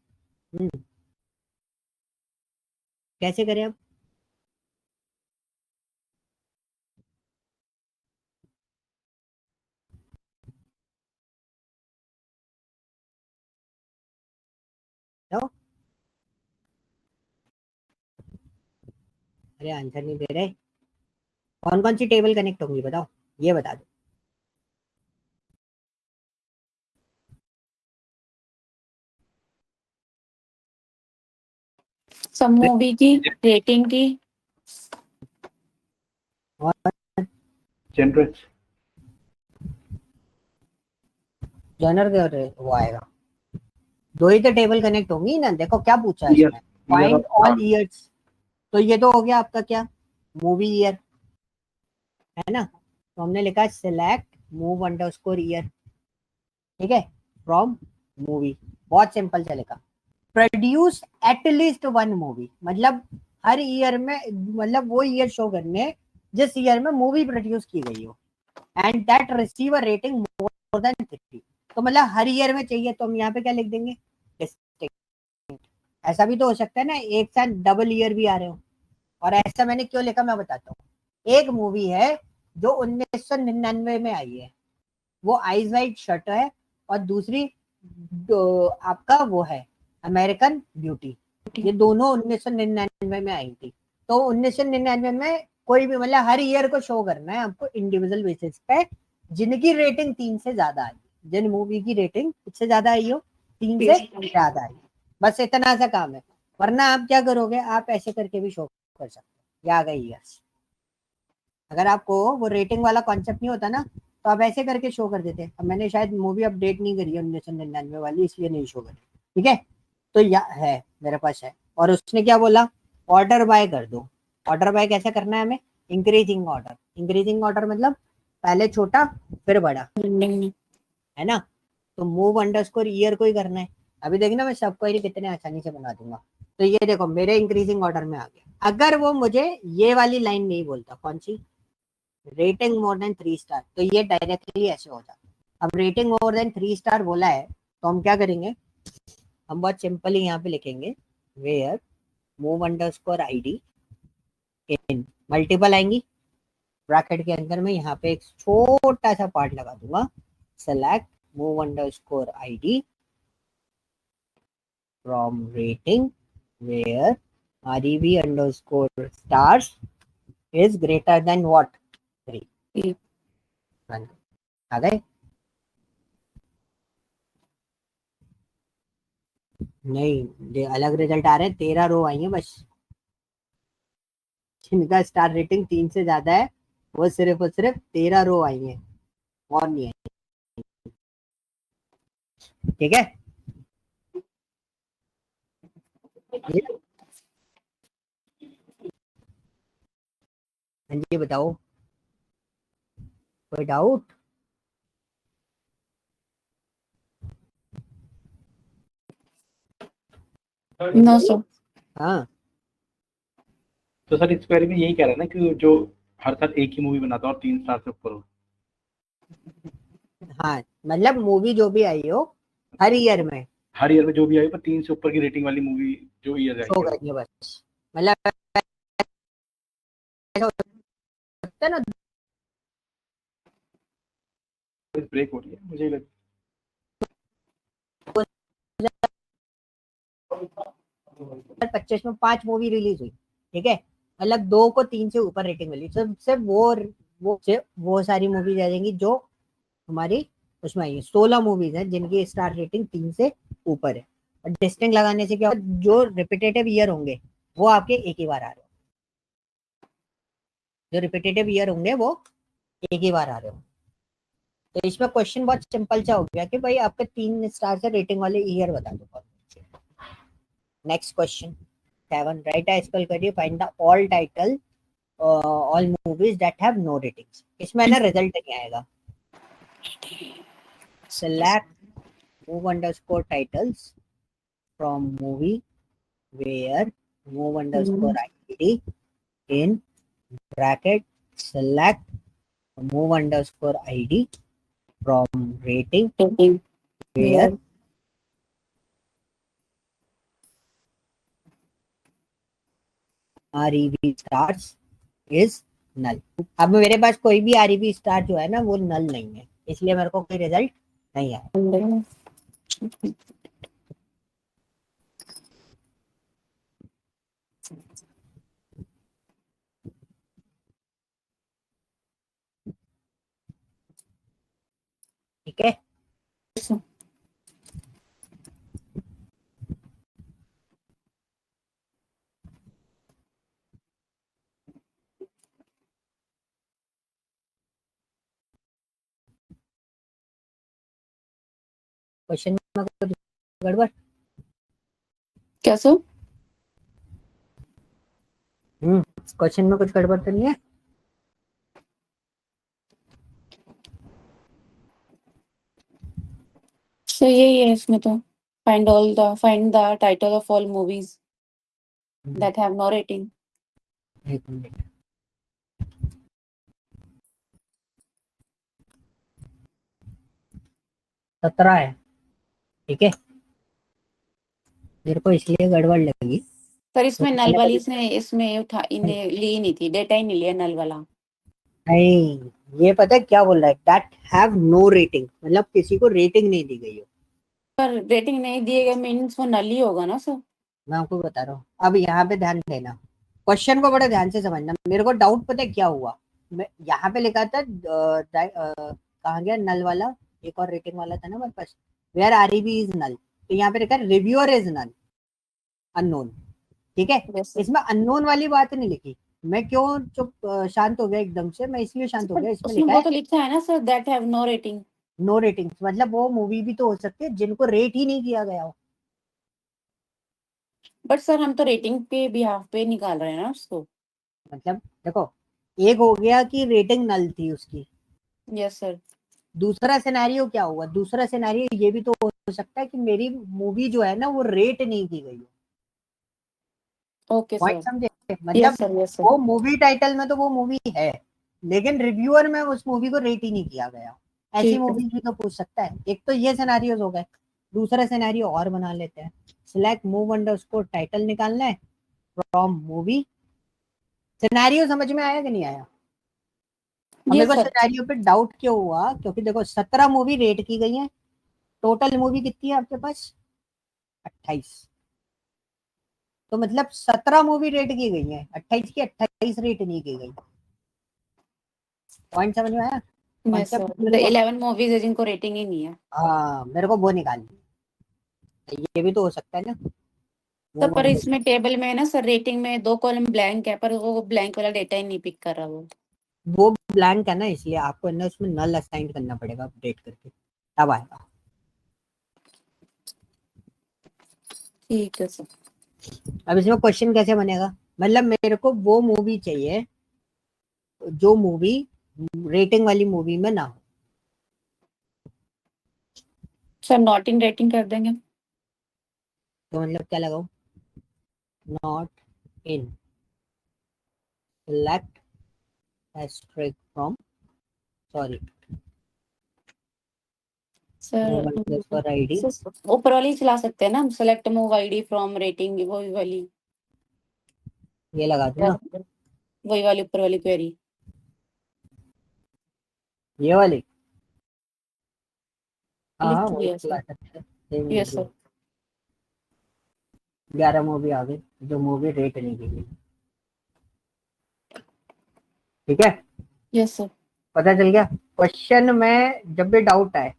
कैसे करें अब? तो अरे answer नहीं दे रहे। कौन कौन सी टेबल कनेक्ट होंगी बताओ, ये बता दो। सब मूवी की रेटिंग की और जनरल। जनर के वो आएगा, दो ही तो टेबल कनेक्ट होंगी ना। देखो क्या पूछा है ईयर, इसमें, फाइंड ऑल ईयर्स, तो ये तो हो गया आपका क्या, मूवी ईयर, है ना। तो हमने लिखा सिलेक्ट मूव अंडरस्कोर ईयर, ठीक है, फ्रॉम मूवी। बहुत सिंपल से लिखा। प्रोड्यूस एटलीस्ट वन मूवी, मतलब हर ईयर में, मतलब वो ईयर शो करने जिस ईयर में मूवी प्रोड्यूस की गई हो, and that receive a rating more than 3। तो मतलब हर ईयर में चाहिए, तो हम यहाँ पे क्या लिख देंगे, डिस्टिंक्ट। ऐसा भी तो हो सकता है ना, एक साथ डबल ईयर भी आ रहे हो। और ऐसा मैंने क्यों लिखा मैं बताता हूँ। एक मूवी है जो 1999 में आई है, वो आइज वाइट शट है, और दूसरी आपका वो है अमेरिकन ब्यूटी। ये दोनों 1999 में आई थी। तो 1999 में कोई भी मतलब हर ईयर को शो करना है आपको इंडिविजुअल बेसिस पे, जिनकी रेटिंग 3 से ज्यादा आई, जिन मूवी की रेटिंग किससे ज्यादा आई हो, 3 से ज्यादा आई। बस इतना सा काम है। वरना आप क्या करोगे, आप ऐसे करके भी शो कर सकते हो, ये आ गई ईयर्स। अगर आपको वो रेटिंग वाला कॉन्सेप्ट नहीं होता ना, तो आप ऐसे करके शो कर देते। अब मैंने शायद मूवी अपडेट नहीं करी है 1999 वाली, इसलिए नहीं शो करी। ठीक है, तो या है मेरे पास है। और उसने क्या बोला, ऑर्डर बाय कर दो। ऑर्डर बाय कैसे करना है हमें, इंक्रीजिंग ऑर्डर। इंक्रीजिंग ऑर्डर मतलब पहले छोटा फिर बड़ा, है ना। तो मूव अंडरस्कोर ईयर को ही करना है। अभी देखना मैं सबको ही कितने आसानी से बना दूंगा। तो ये देखो मेरे इंक्रीजिंग ऑर्डर में आ गया। अगर वो मुझे ये वाली लाइन नहीं बोलता, कौन सी, रेटिंग मोर देन 3 स्टार, तो ये डायरेक्टली ऐसे हो जाता। अब रेटिंग मोर देन 3 स्टार बोला है, तो हम क्या करेंगे, हम बहुत सिंपली यहाँ पे लिखेंगे where move underscore ID in multiple आएंगी, ब्रैकेट के अंदर में यहाँ पे एक छोटा सा पार्ट लगा दूंगा, select move underscore ID from rating where REV underscore stars is greater than what 3। आ गए, नहीं अलग रिजल्ट आ रहे हैं, 13 रो आई है बस। जिनका स्टार रेटिंग 3 से ज्यादा है वो सिर्फ और सिर्फ 13 रो आई है, और नहीं है। ठीक है, हाँ जी बताओ, कोई डाउट। No sir. हाँ तो सर इस क्वेरी में यही कह रहा है ना कि जो हर साल एक ही मूवी बनाता हूँ और 3 स्टार से ऊपर हो। हाँ, मतलब मूवी जो भी आई हो हर ईयर में हर ईयर में जो भी आई पर 3 से ऊपर की रेटिंग वाली मूवी जो ईयर आई शो है। करेंगे बस। मतलब ऐसा होता है ना, ब्रेक हो रही है मुझे लग। 2025 में 5 मूवी रिलीज हुई, ठीक है, मतलब 2 को 3 से ऊपर रेटिंग मिली, सिर्फ वो सारी मूवीज आ जाएंगी जो हमारी उसमें आई है। 16 मूवीज हैं जिनकी स्टार रेटिंग 3 से ऊपर है। और डिस्टिंग लगाने से क्या होगा, जो रिपीटेटिव ईयर होंगे वो आपके एक ही बार आ रहे हो, जो रिपीटेटिव ईयर होंगे वो एक ही बार आ रहे हो। तो इसमें क्वेश्चन बहुत सिंपल सा हो गया कि भाई आपके 3 स्टार से रेटिंग वाले ईयर बता दो। नेक्स्ट क्वेश्चन 7, राइट है स्पेल करिए, find the all title all movies that have no ratings. इसमें ना रिजल्ट नहीं आएगा, select move underscore titles from movie where move underscore id in bracket select move underscore id from rating where rev stars is null। अब मेरे पास कोई भी REV star जो है ना वो नल नहीं है, इसलिए मेरे को कोई रिजल्ट नहीं आया। ठीक है, क्वेश्चन में कुछ गड़बड़, क्या सर? क्वेश्चन में कुछ गड़बड़ तो नहीं है। सर यही है इसमें तो, find the title of all movies that have no rating। एक मिनट, 17 है, ठीक है। मेरे को इसलिए गड़बड़ लगी सर इसमें क्योंकि नल मैंने वाली कभी इसने इसमें उठा इन्हें ली नहीं थी, डेटा ही नहीं लिया नल वाला। नहीं, ये पता है क्या बोल रहा है, दैट हैव नो रेटिंग, मतलब किसी को रेटिंग नहीं दी गई हो। पर रेटिंग नहीं दिए गए मीन्स वो नल ही होगा ना सर। मैं आपको बता रहा हूँ, अब यहाँ पे ध्यान देना, क्वेश्चन को बड़े ध्यान से समझना। मेरे को डाउट पता है क्या हुआ, मैं यहाँ पे लिखा था कहाँ गया नल वाला, एक और रेटिंग वाला था ना मेरे पास, वेयर आरईबी इज नल, तो यहाँ पे लिखा है रिव्यूअर इज नल अननोन, ठीक है। Yes sir. इसमें अननोन वाली बात नहीं लिखी। मैं क्यों चुप शांत हो गया एकदम से, मैं इसलिए शांत हो पर गया, इसमें उसमें लिखा वो है तो लिखा है ना sir, that have no rating. No ratings, मतलब वो मूवी भी तो हो सकती है जिनको रेट ही नहीं किया गया हो। बट सर हम तो रेटिंग पे बिहाफ पे निकाल रहे हैं ना उसको। मतलब देखो, एक हो गया कि रेटिंग नल थी उसकी, यस सर। दूसरा सिनेरियो क्या हुआ, दूसरा सिनेरियो ये भी तो हो सकता है कि मेरी मूवी जो है ना वो रेट नहीं की गई हो। Okay point sir. समझे, यस मतलब सर, यस सर। वो मूवी टाइटल में तो वो मूवी है, लेकिन रिव्यूअर में उस मूवी को रेट ही नहीं किया गया। ऐसी ठीक है। मूवी भी तो पूछ सकता है। एक तो ये सिनेरियोज हो गए, दूसरा सिनेरियो और बना लेते हैं। सिलेक्ट मूव अंडरस्कोर टाइटल निकालना है फ्रॉम मूवी। सिनेरियो समझ में आया कि नहीं आया? अब मेरे यस को सर। सिनेरियो पे डाउट क्यों हुआ, क्योंकि देखो 17 मूवी रेट की गई है, टोटल मूवी कितनी है आपके पास, 28, तो मतलब 17 मूवी रेट की गई है, 28 की 28 रेट नहीं की गई। पॉइंट समझ में आया, यस कॉन्सेप्ट सर, मेरे द को, 11 मूवीज है जिनको रेटिंग ही नहीं है। हाँ मेरे को वो निकालनी है। ये भी तो हो सकता है ना, तो वो पर वन इसमें टेबल में ना सर रेटिंग में 2 कॉलम ब्लैंक है, पर वो ब्लैंक वाला डेटा ही नहीं पिक कर रहा वो। वो ब्लैंक है ना, इसलिए आपको है ना उसमें नल असाइन करना पड़ेगा अपडेट करके, तब आएगा। ठीक है सर। अब इसमें क्वेश्चन कैसे बनेगा, मतलब मेरे को वो मूवी चाहिए जो मूवी रेटिंग वाली मूवी में ना हो। सर नॉट इन रेटिंग कर देंगे। तो मतलब क्या लगाओ, not in, select asterisk from, sorry, move sir underscore ID, ऊपर वाली ही चला सकते हैं ना हम, select move ID from rating, वही वाली। ये लगा दूं ना, वही वाली ऊपर वाली क्वेरी। ये वाली, हाँ लिख हाँ तो वही दिया लगा सर। सकते हैं, same yes movie. Sir. 11 movie आ गई जो मूवी रेट नहीं की गई, ठीक है। Yes sir. पता चल गया, क्वेश्चन में जब भी डाउट आए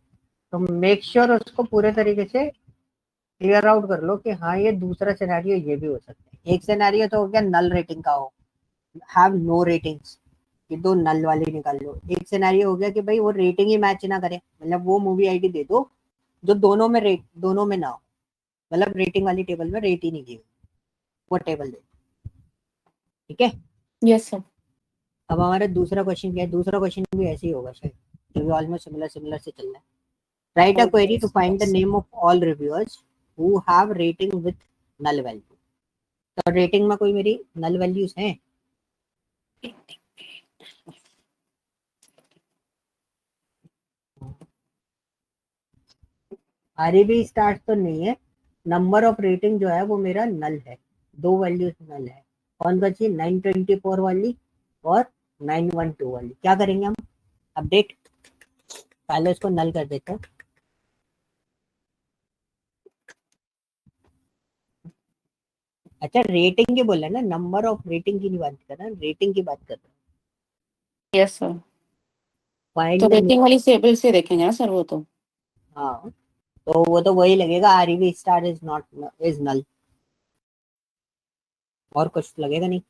तो मेक श्योर उसको पूरे तरीके से क्लियर आउट कर लो कि हाँ ये दूसरा सिनेरियो ये भी हो सकता है। एक सिनेरियो तो हो गया नल रेटिंग का हो, हैव नो रेटिंग्स, ये दो नल वाली निकाल लो। एक सिनेरियो हो गया कि भाई वो रेटिंग ही मैच ना करे, मतलब वो मूवी आईडी दे दो जो दोनों में रेट, दोनों में ना हो, मतलब रेटिंग वाली टेबल में रेट ही नहीं की, वो टेबल दे, ठीक है। Yes sir. अब हमारा दूसरा क्वेश्चन क्या है, दूसरा क्वेश्चन भी ऐसे ही होगा शायद, क्योंकि ऑलमोस्ट सिमिलर सिमिलर से चल रहा है। Write a query to find the name of all reviewers who have rating with null value. तो रेटिंग में कोई मेरी नल वैल्यूज हैं, आरईबी स्टार्ट तो नहीं है, नंबर ऑफ रेटिंग जो है वो मेरा नल है, दो वैल्यूज नल है। कौन बची, 924 वाली और 912 वाली। क्या करेंगे हम, अपडेट, पहले इसको नल कर देते हैं। अच्छा रेटिंग की बोला ना, नंबर ऑफ रेटिंग की नहीं बात कर रहा, रेटिंग की बात कर रहा हूँ। Yes sir. तो फाइंड द, रेटिंग वाली टेबल से देखेंगे ना सर वो तो। हाँ तो वो तो वही लगेगा, REB star is not, is null, और कुछ लगेगा नहीं।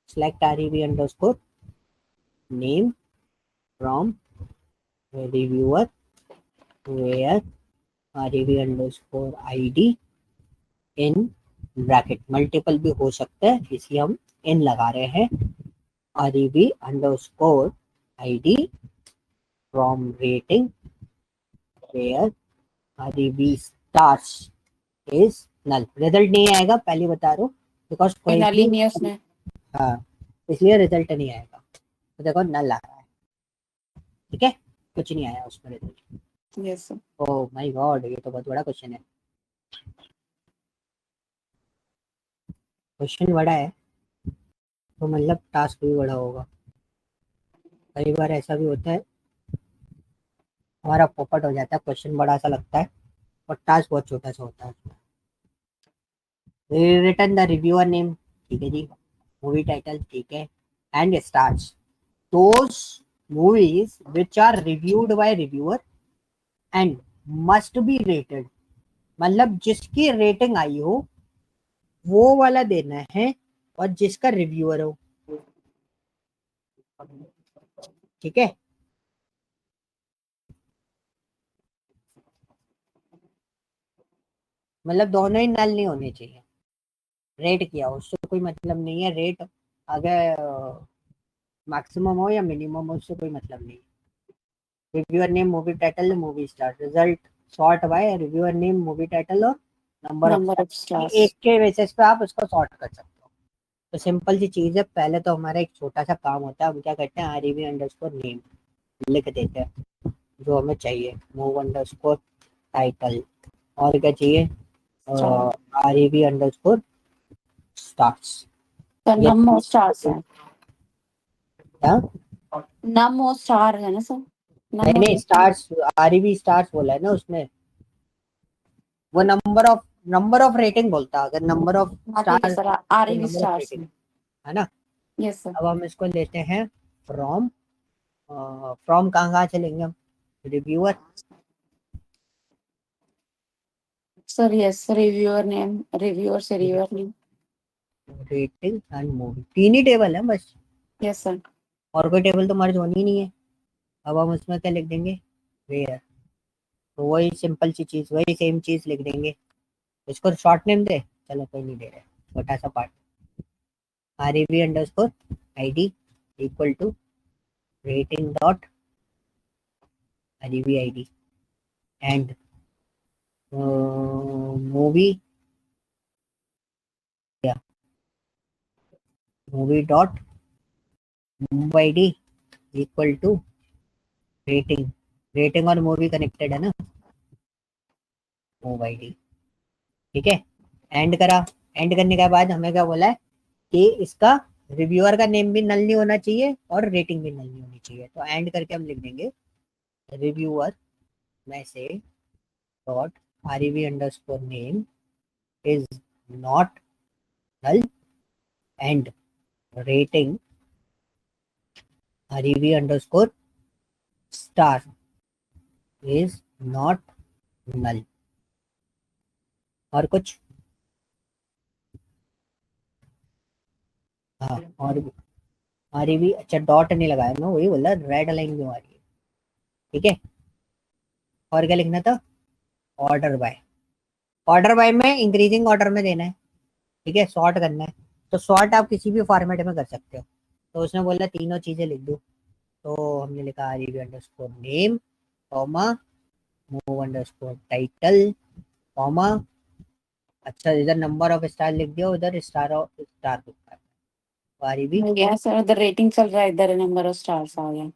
Select REB underscore name from reviewer where REB underscore ID in bracket, multiple भी हो सकता है इसलिए हम इन लगा रहे हैं, REB underscore ID from rating where REB stars is null. Result नहीं आएगा पहले बता रहा हूँ, बिकॉज कोई नल ही भी, नहीं है उसमें। हाँ इसलिए रिजल्ट नहीं आएगा, तो देखो नल आ रहा है, ठीक है, कुछ नहीं आया उसमें result. Yes sir. Oh my God, ये तो बहुत बड़ा क्वेश्चन है। क्वेश्चन बड़ा है तो मतलब टास्क भी बड़ा होगा। कई बार ऐसा भी होता है, हमारा पोपट हो जाता है, क्वेश्चन बड़ा सा लगता है और टास्क बहुत छोटा सा होता है। रिटन द रिव्यूअर नेम, ठीक है जी। मूवी टाइटल, ठीक है। And stars those movies which are reviewed by reviewer and must be rated, मतलब जिसकी रेटिंग आई हो वो वाला देना है और जिसका रिव्यूअर हो, ठीक है। मतलब दोनों ही नल नहीं होने चाहिए। रेट किया उससे कोई मतलब नहीं है, रेट अगर मैक्सिमम हो या मिनिमम हो उससे कोई मतलब नहीं। Reviewer name, movie title, movie star, result sort by reviewer name, movie title और number of number of star, stars. एक के बेसिस पे आप उसको सॉर्ट कर सकते हो। तो सिंपल सी चीज है, पहले तो हमारा एक छोटा सा काम होता है, हम क्या करते हैं, आरईवी अंडरस्कोर नेम लिख देते हैं जो हमें चाहिए, मूव अंडरस्कोर टाइटल, और क्या चाहिए, आरईवी अंडरस्कोर स्टार्स। सर ये नम और स्टार्स है। क्या? नम और स्टार है ना सर? नम नहीं और नहीं, स्टार्स, आरईवी स्टार्स बोला है ना उसने, वो नंबर ऑफ रेटिंग बोलता है, अगर नंबर ऑफ हाँ ठीक है स्टार सर, तो आरईवी नंबर ऑफ स्टार्स रेटिंग, है। है ना। Yes sir. अब हम इसको लेते हैं फ्रॉम, फ्रॉम कहाँ से लेंगे हम, reviewer, sir yes, reviewer name, reviewer से reviewer name. Rating and movie, तीन ही टेबल है बस, यस सर। और कोई टेबल तो हमारे होनी ही नहीं है। अब हम उसमें क्या लिख देंगे, वेयर, तो वही सिंपल सी चीज, वही सेम चीज लिख देंगे। इसको शॉर्ट नेम दे, चलो कोई नहीं दे रहे, छोटा सा part, REV underscore ID equal to rating dot REV ID and movie, या movie dot move ID equal to rating, rating और मूवी कनेक्टेड है ना, मूव आईडी, ठीक है। एंड करा, एंड करने के बाद हमें क्या बोला है कि इसका रिव्यूअर का नेम भी नल नहीं होना चाहिए और रेटिंग भी नल नहीं होनी चाहिए, तो एंड करके हम लिख देंगे रिव्यूअर में से dot REV underscore name is not null and rating REV underscore star is not null. और कुछ, हाँ, और ये भी अच्छा, डॉट नहीं लगाया मैं, वही बोला रेड लाइन क्यों आ रही है, ठीक है। और क्या लिखना था, ऑर्डर बाय, ऑर्डर बाय में इंक्रीजिंग ऑर्डर में देना है, ठीक है, सॉर्ट करना है। तो सॉर्ट आप किसी भी फॉर्मेट में कर सकते हो, तो उसने बोला तीनों चीजें लिख दो, तो हमने लिखा REV underscore name, comma, mov underscore title, comma, अच्छा इधर नंबर ऑफ स्टार लिख दिया, उधर स्टार ऑफ स्टार लिखा है, आरईवी। यस सर, इधर रेटिंग चल रहा है, इधर नंबर ऑफ स्टार्स आ गया।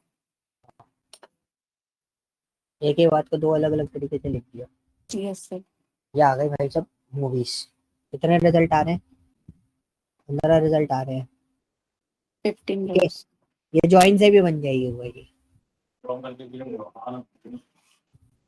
एक ही बात को दो अलग अलग तरीके से लिख दिया। Yes sir. ये आ गई भाई सब मूवीज, कितने रिजल्ट आ रहे हैं, 15 रिजल्ट आ रहे हैं, 15 ठीक है। रोज। ये ज्वाइन से भी बन जाएगी वो ये,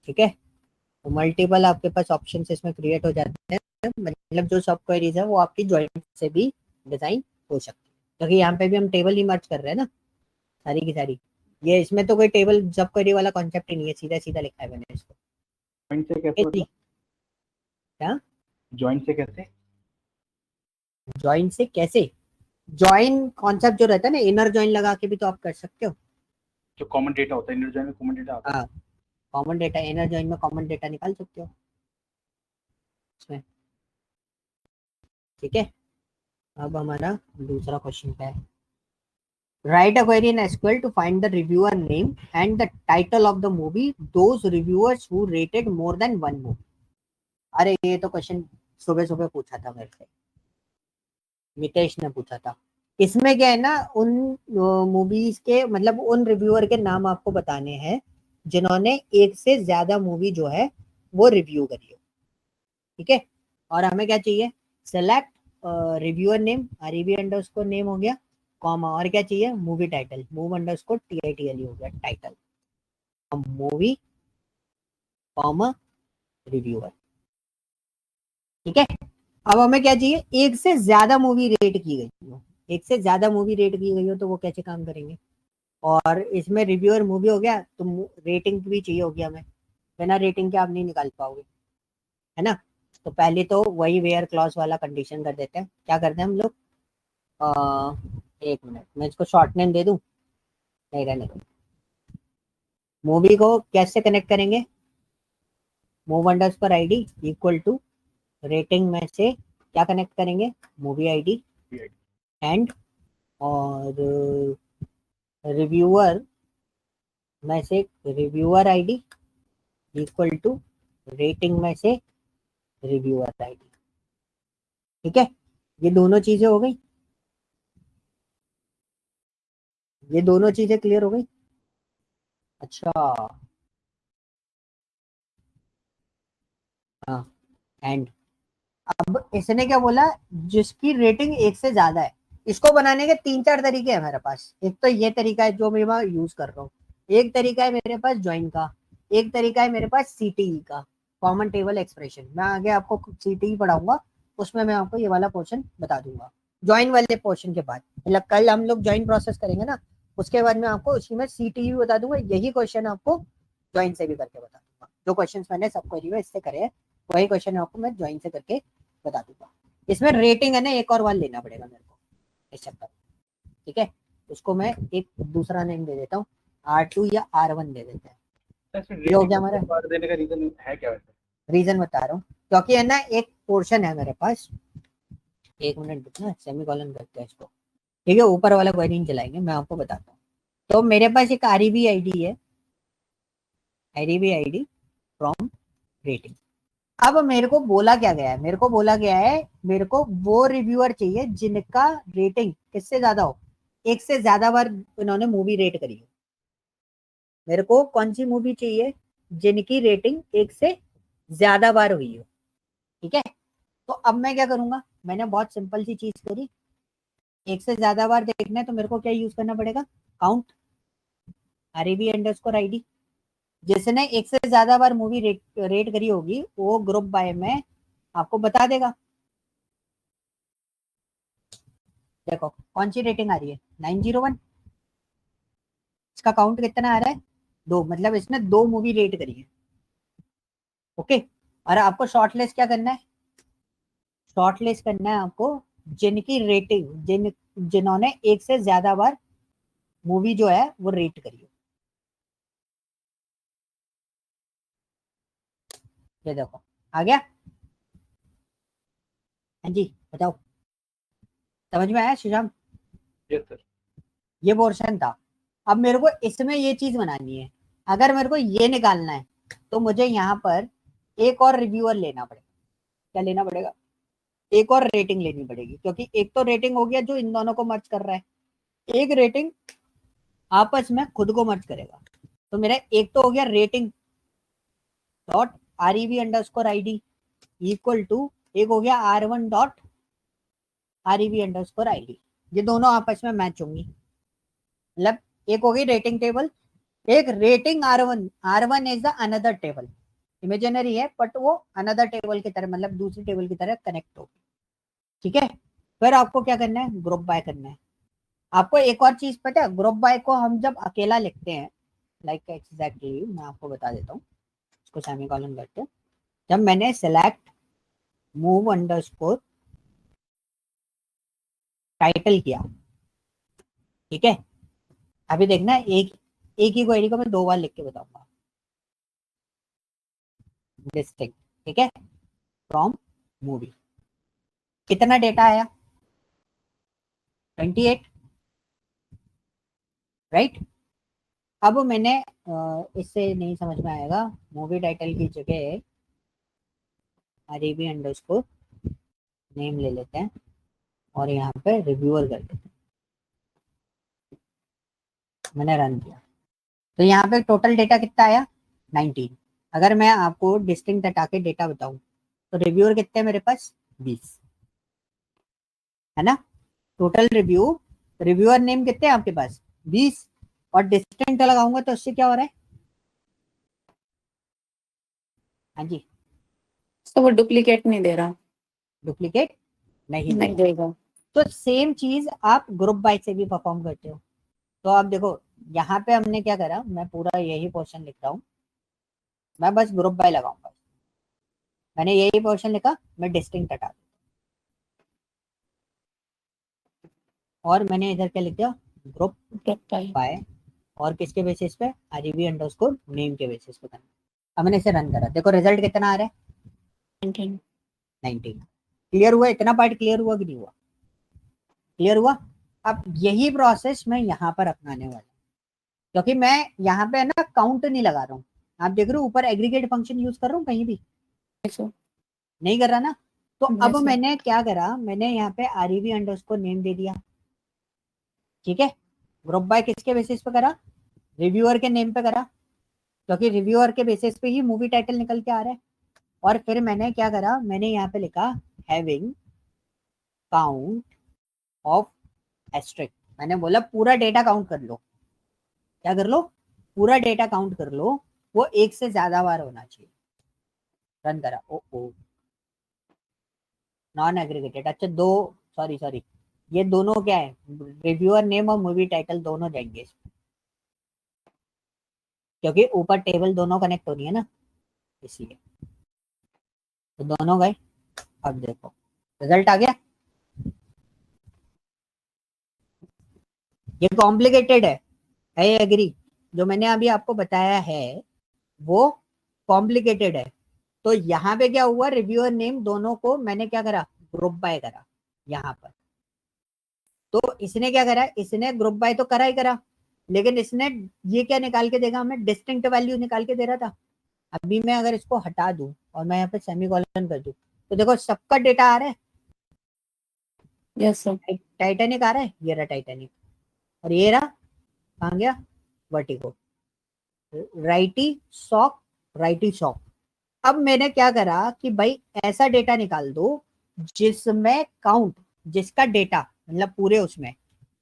ठीक है। तो मल्टीपल आपके पास ऑप्शन इसमें क्रिएट हो जाते हैं, मतलब जो सब क्वेरीज है वो आपकी ज्वाइन से भी डिजाइन हो सकती है, क्योंकि यहाँ पे भी हम टेबल ही मर्ज कर रहे हैं ना, सारी की सारी। ये इसमें तो कोई टेबल सब क्वेरी वाला कॉन्सेप्ट ही नहीं है, सीधा सीधा लिखा है मैंने इसको। ज्वाइन से कैसे, मतलब क्या ज्वाइन से कैसे? ज्वाइन से कैसे, ज्वाइन कॉन्सेप्ट जो रहता है ना, इनर ज्वाइन लगा के भी तो आप कर सकते हो। जो कॉमन डेटा होता है, इनर ज्वाइन में कॉमन डेटा आता है। हाँ, कॉमन डेटा, इनर ज्वाइन में कॉमन डेटा निकाल सकते हो इसमें, ठीक है। अब हमारा दूसरा क्वेश्चन क्या है, write a query in SQL to find the reviewer name and the title of the movie those reviewers who rated more than one movie। अरे ये तो क्वेश्चन सुबह सुबह पूछा था मेरे से, मितेश ने पूछा था। इसमें क्या है ना, उन मूवीज के मतलब उन रिव्यूअर के नाम आपको बताने हैं जिन्होंने एक से ज्यादा मूवी जो है वो रिव्यू करी हो, ठीक है। और हमें क्या चाहिए, select reviewer name, REV underscore name हो गया, कॉमा, और क्या चाहिए, movie title, move underscore TITLE हो गया टाइटल, मूवी कॉमा रिव्यूअर, ठीक है। अब हमें क्या चाहिए, एक से ज्यादा मूवी रेट की गई हो, एक से ज्यादा मूवी रेट की गई हो तो वो कैसे काम करेंगे, और इसमें रिव्यूअर मूवी हो गया तो रेटिंग भी चाहिए होगी हमें, बिना रेटिंग के आप नहीं निकाल पाओगे, है ना। तो पहले तो वही वेयर क्लॉज वाला कंडीशन कर देते हैं, क्या करते हैं हम लोग, एक मिनट मैं इसको शॉर्ट नेम दे दूं, नहीं रहने दो। मूवी को कैसे कनेक्ट करेंगे, move underscore ID equal to rating में से क्या कनेक्ट करेंगे, मूवी ID एंड, और रिव्यूअर में से reviewer ID equal to rating में से रिव्यूअर ID, ठीक है। ये दोनों चीजें हो गई, ये दोनों चीजें क्लियर हो गई। अच्छा, हाँ, एंड अब इसने क्या बोला, जिसकी रेटिंग एक से ज्यादा है, इसको बनाने के तीन चार तरीके हैं मेरे पास। एक तो ये तरीका है जो मैं यूज कर रहा हूँ, एक तरीका है मेरे पास ज्वाइन का, एक तरीका है मेरे पास CTE का, कॉमन टेबल एक्सप्रेशन। मैं आगे आपको CTE पढ़ाऊंगा, उसमें मैं आपको ये वाला पोर्शन बता दूंगा ज्वाइन वाले पोर्शन के बाद, मतलब कल हम लोग ज्वाइन प्रोसेस करेंगे ना, उसके बाद मैं आपको उसी में CTE भी बता दूंगा, यही क्वेश्चन आपको ज्वाइन से भी करके बता दूंगा। जो क्वेश्चन मैंने सब क्वेरी में इससे करे हैं, वही क्वेश्चन आपको मैं ज्वाइन से करके बता दूंगा। इसमें रेटिंग है ना, एक और बार लेना पड़ेगा मेरे को इस चक्कर में, ठीक है। उसको मैं एक दूसरा नेम दे देता हूँ, R2 या R1 दे देते हैं। ये हो गया हमारा, देने का रीजन है क्या वैसे? रीजन बता रहा हूँ, क्योंकि है ना एक पोर्शन है मेरे पास, एक मिनट रुकना, सेमीकोलन करते हैं इसको, ठीक है। ऊपर वाला क्वेरी नहीं चलाएंगे, मैं आपको बताता हूँ। तो मेरे पास एक REV ID है, REV ID फ्रॉम रेटिंग। अब मेरे को बोला क्या गया है, मेरे को बोला गया है मेरे को वो रिव्यूअर चाहिए जिनका रेटिंग किससे ज्यादा हो, एक से ज्यादा बार इन्होंने मूवी रेट करी हो। मेरे को कौन सी मूवी चाहिए, जिनकी रेटिंग एक से ज्यादा बार हुई हो, ठीक है। तो अब मैं क्या करूंगा, मैंने बहुत सिंपल सी चीज करी, एक से ज्यादा बार देखना है तो मेरे को क्या यूज करना पड़ेगा, काउंट REV_ID। जिसने एक से ज्यादा बार मूवी रेट करी होगी वो ग्रुप बाय में आपको बता देगा। देखो कौन सी रेटिंग आ रही है, 901, इसका काउंट कितना आ रहा है, दो, मतलब इसने दो मूवी रेट करी है, ओके। और आपको शॉर्ट लिस्ट क्या करना है, शॉर्ट लिस्ट करना है आपको जिनकी रेटिंग, जिन्होंने एक से ज्यादा बार मूवी जो है वो रेट करी है। ये देखो आ गया, हाँ जी बताओ, समझ में आया श्रीराम, यस सर। ये पोर्शन था। अब मेरे को इसमें ये चीज बनानी है, अगर मेरे को ये निकालना है तो मुझे यहाँ पर एक और रिव्यूअर लेना पड़ेगा, क्या लेना पड़ेगा, एक और रेटिंग लेनी पड़ेगी, क्योंकि एक तो रेटिंग हो गया जो इन दोनों को मर्ज कर रहा है, एक रेटिंग आपस में खुद को मर्ज करेगा। तो मेरा एक तो हो गया rating dot REV_ID equal to, एक हो गया R1.REV_ID, ये दोनों आपस में मैच होंगी, मतलब एक हो गई रेटिंग टेबल, एक rating R1 is the another table, imaginary है बट वो अनदर टेबल की तरह, मतलब दूसरी टेबल की तरह कनेक्ट होगी, ठीक है। फिर आपको क्या करना है, ग्रुप बाय करना है। आपको एक और चीज पता है, ग्रुप बाय को हम जब अकेला लिखते हैं, लाइक एग्जैक्टली मैं आपको बता देता हूँ, इसको सेमीकोलन करते हैं। जब मैंने सेलेक्ट मूव अंडरस्कोर टाइटल किया, ठीक है, अभी देखना एक एक ही क्वेरी को मैं दो बार लिख के बताऊंगा, डिस्ट्रिक्ट, ठीक है, फ्रॉम मूवी, कितना डेटा आया, 28, राइट। अब मैंने इससे नहीं समझ में आएगा, मूवी टाइटल की जगह REV_नेम ले लेते हैं और यहाँ पे रिव्यूअर कर देते हैं, मैंने रन किया, तो यहाँ पे टोटल डेटा कितना आया 19। अगर मैं आपको डिस्टिंक्ट हटा के डेटा बताऊं तो रिव्यूअर कितने हैं मेरे पास 20 है ना। टोटल रिव्यूअर नेम कितने हैं आपके पास 20 और डिस्टिंक्ट लगाऊंगा तो उससे क्या हो रहा है। हाँ जी तो वो डुप्लीकेट नहीं दे रहा। डुप्लीकेट नहीं नहीं देगा। देगा। तो सेम चीज आप ग्रुप बाय से भी परफॉर्म करते हो। तो आप देखो यहाँ पे हमने क्या करा, मैं पूरा यही पोर्शन लिख रहा हूँ, मैं बस ग्रुप बाय लगाऊंगा। मैंने यही पोर्शन लिखा, मैं डिस्टिंक्ट हटा दूं और मैंने इधर क्या लिख दिया ग्रुप बाय और किसके बेसिस पे आरईबी अंडरस्कोर नेम के बेसिस पे करना। अब मैंने इसे रन करा, देखो रिजल्ट कितना आ रहा है 19। क्लियर हुआ, इतना पार्ट क्लियर हुआ कि नहीं हुआ, क्लियर हुआ। अब यही प्रोसेस मैं यहाँ पर अपनाने वाला हूँ, क्योंकि मैं यहाँ पे ना काउंट नहीं लगा रहा हूँ। आप देख रहे हो ऊपर एग्रीगेट फंक्शन यूज कर रहा हूँ, कहीं भी नहीं कर रहा ना। तो अब Yes, sir. मैंने क्या करा, मैंने यहाँ पे आरईबी अंडरस्कोर नेम दे दिया, ठीक है। ग्रुप बाय किसके बेसिस पे करा, रिव्यूअर के नेम पे करा, क्योंकि रिव्यूअर के बेसिस पे ही मूवी टाइटल निकल के आ रहा है। और फिर मैंने क्या करा, मैंने यहाँ पे लिखा हैविंग काउंट ऑफ एस्ट्रिक। मैंने बोला पूरा डेटा काउंट कर लो, क्या कर लो पूरा डेटा काउंट कर लो, वो एक से ज्यादा बार होना चाहिए। रन करा, ओ नॉन एग्रीगेटेड, अच्छा दो, सॉरी ये दोनों क्या है, रिव्यूअर नेम और मूवी टाइटल दोनों जाएंगे इसमें, क्योंकि ऊपर टेबल दोनों कनेक्ट हो रही है ना, इसलिए तो दोनों गए। अब देखो रिजल्ट आ गया, ये कॉम्प्लिकेटेड है, आई एग्री। जो मैंने अभी आपको बताया है वो कॉम्प्लिकेटेड है। तो यहाँ पे क्या हुआ, रिव्यूअर नेम दोनों को मैंने क्या करा ग्रुप बाय करा यहाँ पर। तो इसने क्या करा, इसने ग्रुप बाय तो करा ही करा, लेकिन इसने ये क्या निकाल के देगा हमें, डिस्टिंक्ट वैल्यू निकाल के दे रहा था। अभी मैं अगर इसको हटा दूं और मैं यहाँ पे सेमीकोलन कर दूं तो देखो सबका डेटा आ रहा है। Yes, sir. टाइटैनिक आ रहा है, ये रहा टाइटैनिक, और ये रहा कहाँ गया वर्टिगो, राइटी शॉक। अब मैंने क्या करा कि भाई ऐसा डेटा निकाल दो जिसमें काउंट, जिसका डेटा मतलब पूरे उसमें।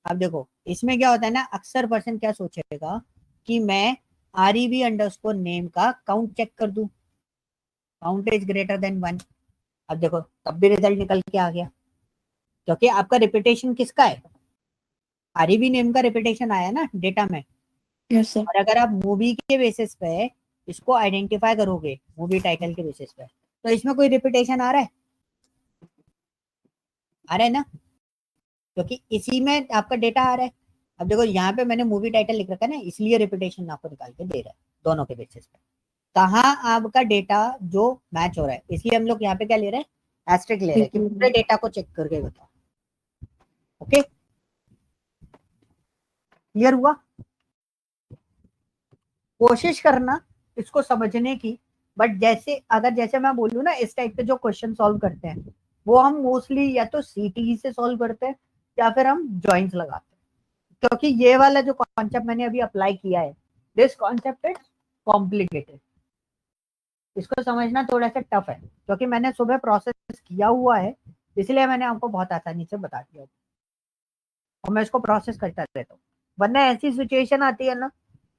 अब देखो इसमें क्या होता है ना, अक्सर पर्सन क्या सोचेगा कि मैं आरईबी अंडरस्कोर नेम का काउंट चेक कर दूं, काउंट इज ग्रेटर देन 1। अब देखो तब भी रिजल्ट निकल के आ गया, क्योंकि आपका रिपीटेशन किसका है, आरईबी नेम का रिपीटेशन आया ना डेटा में। Yes, sir. और अगर आप मूवी के बेसिस पे इसको आइडेंटिफाई करोगे, मूवी टाइटल के बेसिस पे, तो इसमें कोई रिपीटेशन आ रहा है, आ रहा है ना, क्योंकि इसी में आपका डेटा आ रहा है। अब देखो यहाँ पे मैंने मूवी टाइटल लिख रखा है ना, इसलिए रिपीटेशन आपको निकाल के दे रहा है दोनों के बेसिस पे। कहाँ आपका डेटा जो मैच हो रहा है, इसलिए हम लोग यहाँ पे क्या ले रहे हैं, एस्ट्रिक ले रहे हैं कि पूरे डेटा को चेक करके बताओ। ओके क्लियर हुआ। कोशिश करना इसको समझने की, बट जैसे मैं बोलूँ ना, इस टाइप के जो क्वेश्चन सॉल्व करते हैं वो हम मोस्टली या तो सीटीई से सॉल्व करते हैं या फिर हम जॉइंट्स लगाते हैं, क्योंकि ये वाला जो कॉन्सेप्ट मैंने अभी अप्लाई किया है, दिस कॉन्सेप्ट इज कॉम्प्लिकेटेड। इसको समझना थोड़ा सा टफ है, क्योंकि मैंने सुबह प्रोसेस किया हुआ है, इसलिए मैंने आपको बहुत आसानी से बता दिया और मैं इसको प्रोसेस करता रहता हूँ। वरना ऐसी सिचुएशन आती है ना,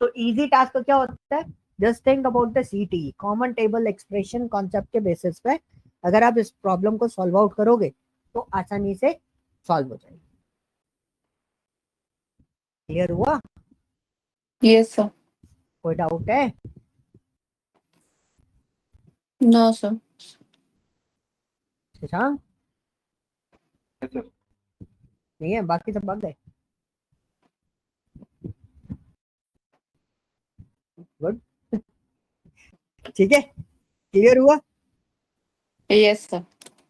तो इजी टास्क क्या होता है, जस्ट थिंक अबाउट द सीटी कॉमन टेबल एक्सप्रेशन कॉन्सेप्ट के बेसिस पे अगर आप इस प्रॉब्लम को सॉल्व आउट करोगे तो आसानी से सॉल्व हो जाएगी। क्लियर हुआ, Yes, sir. कोई डाउट है। No, sir. Shashank Yes, sir. नहीं है, बाकी सब भाग गए, गुड ठीक है, क्लियर हुआ। Yes, sir.